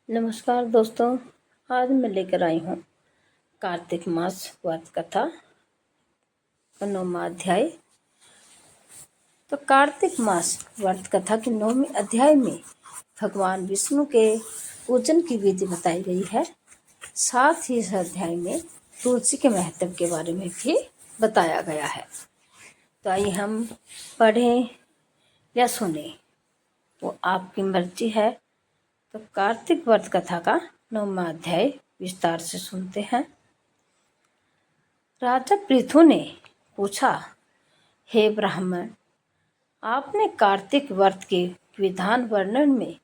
नमस्कार दोस्तों। आज मैं लेकर आई हूँ कार्तिक मास व्रत कथा का 9वां अध्याय। तो कार्तिक मास व्रत कथा के 9वें अध्याय में भगवान विष्णु के पूजन की विधि बताई गई है। साथ ही इस अध्याय में तुलसी के महत्व के बारे में भी बताया गया है। तो आइए हम पढ़ें या सुने, वो आपकी मर्जी है। तो कार्तिक व्रत कथा का 9वां अध्याय विस्तार से सुनते हैं। राजा पृथु ने पूछा, हे ब्राह्मण, आपने कार्तिक व्रत के विधान वर्णन में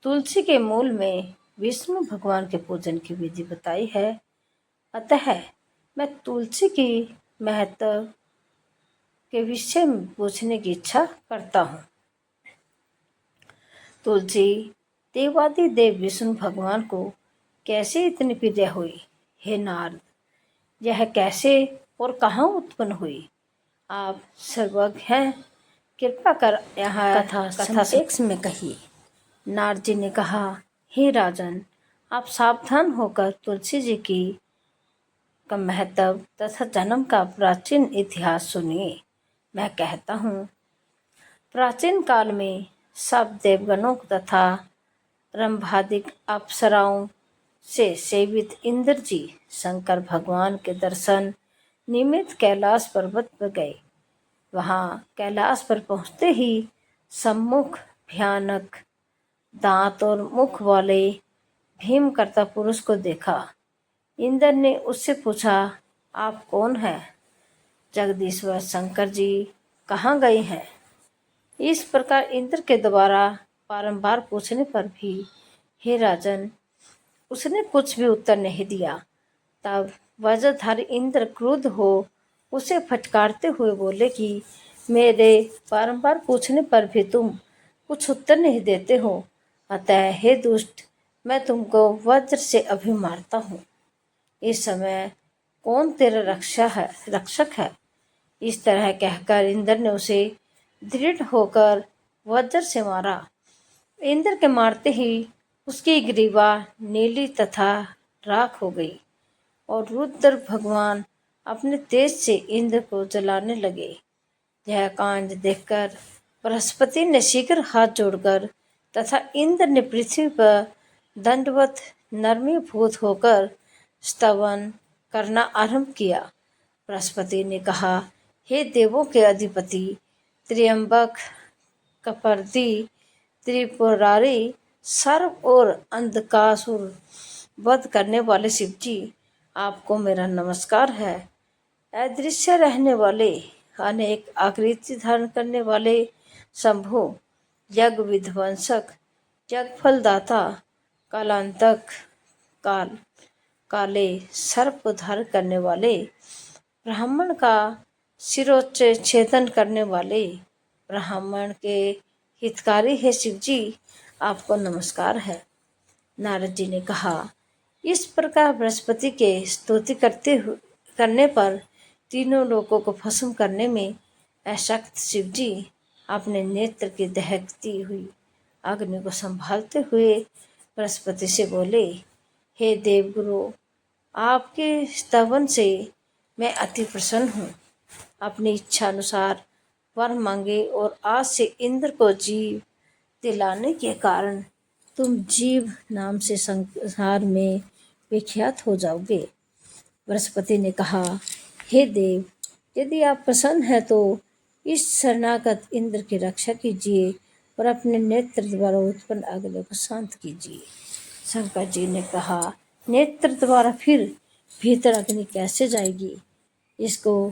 तुलसी के मूल में विष्णु भगवान के पूजन की विधि बताई है, अतः मैं तुलसी की महत्व के विषय में पूछने की इच्छा करता हूँ। तुलसी देवादि देव विष्णु भगवान को कैसे इतनी प्रिय हुई? हे नारद, यह कैसे और कहाँ उत्पन्न हुई? आप सर्वज्ञ हैं, कृपा कर यह कथा संक्षेप में कहिए। नारद जी ने कहा, हे राजन, आप सावधान होकर तुलसी जी की का महत्व तथा जन्म का प्राचीन इतिहास सुनिए। मैं कहता हूँ, प्राचीन काल में सब देवगणों तथा रंभादिक अप्सराओं से सेवित इंद्र जी शंकर भगवान के दर्शन निमित्त कैलाश पर्वत पर गए। वहां कैलाश पर पहुंचते ही सम्मुख भयानक दांत और मुख वाले भीमकर्ता पुरुष को देखा। इंद्र ने उससे पूछा, आप कौन हैं? जगदीश्वर शंकर जी कहाँ गए हैं? इस प्रकार इंद्र के द्वारा बारंबार पूछने पर भी हे राजन, उसने कुछ भी उत्तर नहीं दिया। तब वज्रधारी इंद्र क्रुद्ध हो उसे फटकारते हुए बोले कि मेरे बारंबार पूछने पर भी तुम कुछ उत्तर नहीं देते हो, अतः हे दुष्ट, मैं तुमको वज्र से अभी मारता हूँ। इस समय कौन तेरा रक्षक है? इस तरह कहकर इंद्र ने उसे दृढ़ होकर वज्र से मारा। इंद्र के मारते ही उसकी ग्रीवा नीली तथा राख हो गई और रुद्र भगवान अपने तेज से इंद्र को जलाने लगे। यह कांड देखकर बृहस्पति ने शीघ्र हाथ जोड़कर तथा इंद्र ने पृथ्वी पर दंडवत नर्मीभूत होकर स्तवन करना आरंभ किया। बृहस्पति ने कहा, हे देवों के अधिपति त्र्यंबक, कपर्दी, त्रिपुरारी, सर्व और अंधकासुर वध करने वाले शिव जी, आपको मेरा नमस्कार है। अदृश्य रहने वाले, अनेक आकृति धारण करने वाले शंभु, यज्ञ विध्वंसक, यज्ञ फलदाता, कालांतक, काले सर्प धारण करने वाले, ब्राह्मण का शिरोच्छेदन करने वाले, ब्राह्मण के हितकारी है शिव जी, आपको नमस्कार है। नारद जी ने कहा, इस प्रकार बृहस्पति के स्तुति करने पर तीनों लोगों को भस्म करने में अशक्त शिव जी अपने नेत्र की दहकती हुई अग्नि को संभालते हुए बृहस्पति से बोले, हे देवगुरु, आपके स्तवन से मैं अति प्रसन्न हूँ। अपनी इच्छा अनुसार वर मांगे और आज से इंद्र को जीव दिलाने के कारण तुम जीव नाम से संसार में विख्यात हो जाओगे। बृहस्पति ने कहा, हे देव, यदि आप प्रसन्न हैं तो इस शरणागत इंद्र की रक्षा कीजिए और अपने नेत्र द्वारा उत्पन्न अग्नि को शांत कीजिए। शंकर जी ने कहा, नेत्र द्वारा फिर भीतर अग्नि कैसे जाएगी? इसको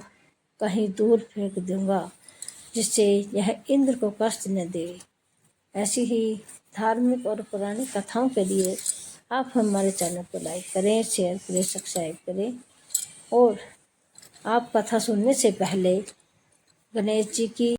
कहीं दूर फेंक दूंगा जिससे यह इंद्र को कष्ट न दे। ऐसी ही धार्मिक और पुरानी कथाओं के लिए आप हमारे चैनल को लाइक करें, शेयर करें, सब्सक्राइब करें। और आप कथा सुनने से पहले गणेश जी की